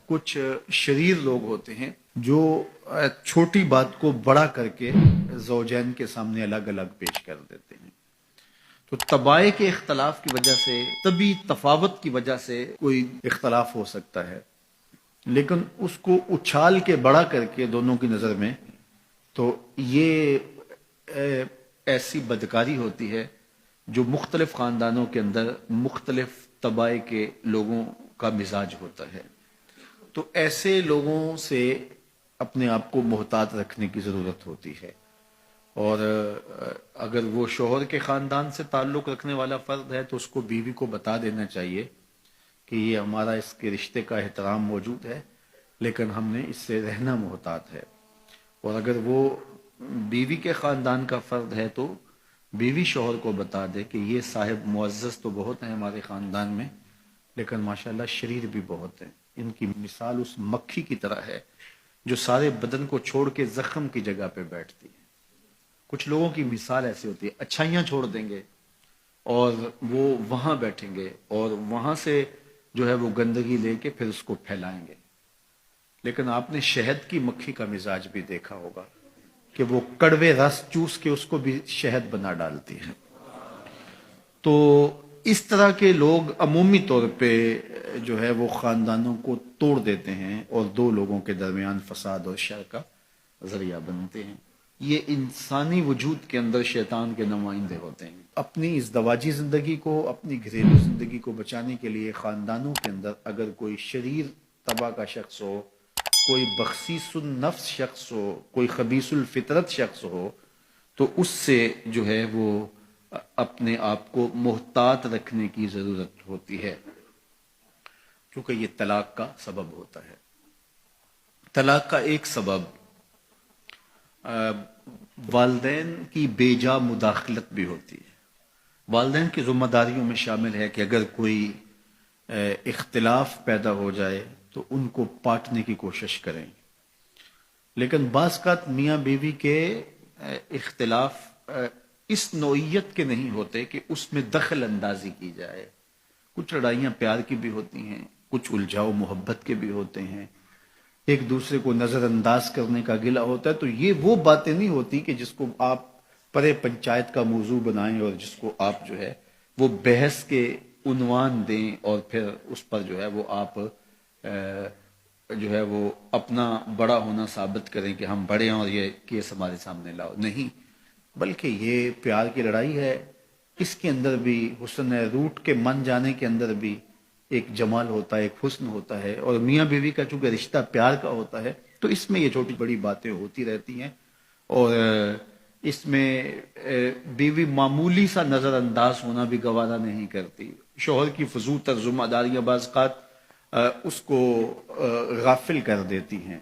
کچھ شریر لوگ ہوتے ہیں جو چھوٹی بات کو بڑا کر کے زوجین کے سامنے الگ الگ پیش کر دیتے ہیں. تو طبائع کے اختلاف کی وجہ سے، طبی تفاوت کی وجہ سے کوئی اختلاف ہو سکتا ہے، لیکن اس کو اچھال کے بڑا کر کے دونوں کی نظر میں، تو یہ ایسی بدکاری ہوتی ہے جو مختلف خاندانوں کے اندر مختلف طبائع کے لوگوں کا مزاج ہوتا ہے. تو ایسے لوگوں سے اپنے آپ کو محتاط رکھنے کی ضرورت ہوتی ہے. اور اگر وہ شوہر کے خاندان سے تعلق رکھنے والا فرد ہے تو اس کو بیوی کو بتا دینا چاہیے کہ یہ ہمارا اس کے رشتے کا احترام موجود ہے، لیکن ہم نے اس سے رہنا محتاط ہے. اور اگر وہ بیوی کے خاندان کا فرد ہے تو بیوی شوہر کو بتا دے کہ یہ صاحب معزز تو بہت ہیں ہمارے خاندان میں، لیکن ماشاءاللہ شریر بھی بہت ہیں. ان کی مثال اس مکھی کی طرح ہے جو سارے بدن کو چھوڑ کے زخم کی جگہ پہ بیٹھتی ہے. کچھ لوگوں کی مثال ایسی ہوتی ہے، اچھائیاں چھوڑ دیں گے اور وہ وہاں بیٹھیں گے اور وہاں سے جو ہے وہ گندگی لے کے پھر اس کو پھیلائیں گے. لیکن آپ نے شہد کی مکھی کا مزاج بھی دیکھا ہوگا کہ وہ کڑوے رس چوس کے اس کو بھی شہد بنا ڈالتی ہے. تو اس طرح کے لوگ عمومی طور پہ جو ہے وہ خاندانوں کو توڑ دیتے ہیں اور دو لوگوں کے درمیان فساد اور شر کا ذریعہ بنتے ہیں. یہ انسانی وجود کے اندر شیطان کے نمائندے ہوتے ہیں. اپنی اس دواجی زندگی کو، اپنی گھریلو زندگی کو بچانے کے لیے خاندانوں کے اندر اگر کوئی شریر طبع کا شخص ہو، کوئی بخسیس النفس شخص ہو، کوئی خبیث الفطرت شخص ہو، تو اس سے جو ہے وہ اپنے آپ کو محتاط رکھنے کی ضرورت ہوتی ہے، کیونکہ یہ طلاق کا سبب ہوتا ہے. طلاق کا ایک سبب والدین کی بے جا مداخلت بھی ہوتی ہے. والدین کی ذمہ داریوں میں شامل ہے کہ اگر کوئی اختلاف پیدا ہو جائے تو ان کو پاٹنے کی کوشش کریں. لیکن بعض اوقات میاں بیوی کے اختلاف اس نوعیت کے نہیں ہوتے کہ اس میں دخل اندازی کی جائے. کچھ لڑائیاں پیار کی بھی ہوتی ہیں، کچھ الجھاؤ محبت کے بھی ہوتے ہیں، ایک دوسرے کو نظر انداز کرنے کا گلہ ہوتا ہے. تو یہ وہ باتیں نہیں ہوتی کہ جس کو آپ پرے پنچایت کا موضوع بنائیں اور جس کو آپ جو ہے وہ بحث کے عنوان دیں اور پھر اس پر جو ہے وہ آپ جو ہے وہ اپنا بڑا ہونا ثابت کریں کہ ہم بڑے ہیں اور یہ کیس ہمارے سامنے لاؤ. نہیں، بلکہ یہ پیار کی لڑائی ہے. اس کے اندر بھی حسن ہے، روٹ کے من جانے کے اندر بھی ایک جمال ہوتا ہے، ایک حسن ہوتا ہے. اور میاں بیوی کا چونکہ رشتہ پیار کا ہوتا ہے تو اس میں یہ چھوٹی بڑی باتیں ہوتی رہتی ہیں. اور اس میں بیوی معمولی سا نظر انداز ہونا بھی گوارا نہیں کرتی. شوہر کی فضول تر ذمہ داریاں بعض اوقات اس کو غافل کر دیتی ہیں،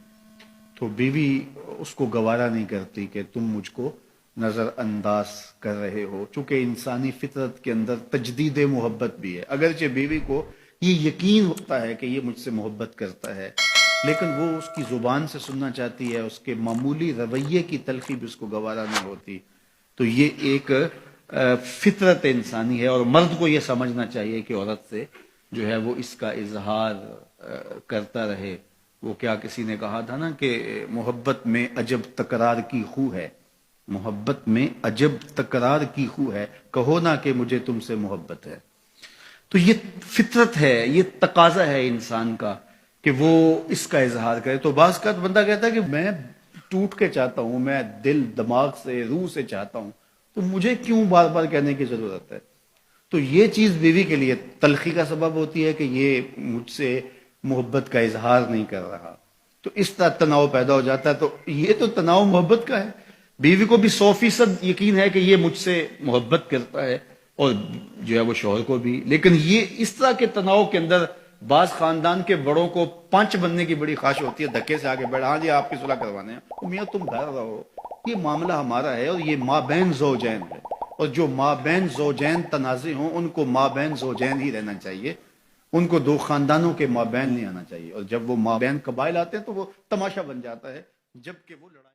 تو بیوی اس کو گوارا نہیں کرتی کہ تم مجھ کو نظر انداز کر رہے ہو. چونکہ انسانی فطرت کے اندر تجدید محبت بھی ہے. اگرچہ بیوی کو یہ یقین ہوتا ہے کہ یہ مجھ سے محبت کرتا ہے، لیکن وہ اس کی زبان سے سننا چاہتی ہے، اس کے معمولی رویے کی تلخی بھی اس کو گوارا نہیں ہوتی. تو یہ ایک فطرت انسانی ہے اور مرد کو یہ سمجھنا چاہیے کہ عورت سے جو ہے وہ اس کا اظہار کرتا رہے. وہ کیا کسی نے کہا تھا نا کہ محبت میں عجب تکرار کی خو ہے، محبت میں عجب تکرار کی خو ہے، کہو نہ کہ مجھے تم سے محبت ہے. تو یہ فطرت ہے، یہ تقاضا ہے انسان کا کہ وہ اس کا اظہار کرے. تو بعض کا بندہ کہتا ہے کہ میں ٹوٹ کے چاہتا ہوں، میں دل دماغ سے روح سے چاہتا ہوں، تو مجھے کیوں بار بار کہنے کی ضرورت ہے. تو یہ چیز بیوی کے لیے تلخی کا سبب ہوتی ہے کہ یہ مجھ سے محبت کا اظہار نہیں کر رہا. تو اس طرح تناؤ پیدا ہو جاتا ہے. تو یہ تو تناؤ محبت کا ہے. بیوی کو بھی 100% یقین ہے کہ یہ مجھ سے محبت کرتا ہے اور جو ہے وہ شوہر کو بھی. لیکن یہ اس طرح کے تناؤ کے اندر بعض خاندان کے بڑوں کو پنچ بننے کی بڑی خواہش ہوتی ہے، دھکے سے آگے بڑھا، ہاں جی آپ کی صلح کروانے ہیں، میاں تم گھر رہو، یہ معاملہ ہمارا ہے اور یہ مابین زوجین ہے. اور جو مابین زوجین تنازع ہوں ان کو مابین زوجین ہی رہنا چاہیے، ان کو دو خاندانوں کے مابین نہیں آنا چاہیے. اور جب وہ مابین قبائل آتے ہیں تو وہ تماشا بن جاتا ہے، جبکہ وہ لڑائی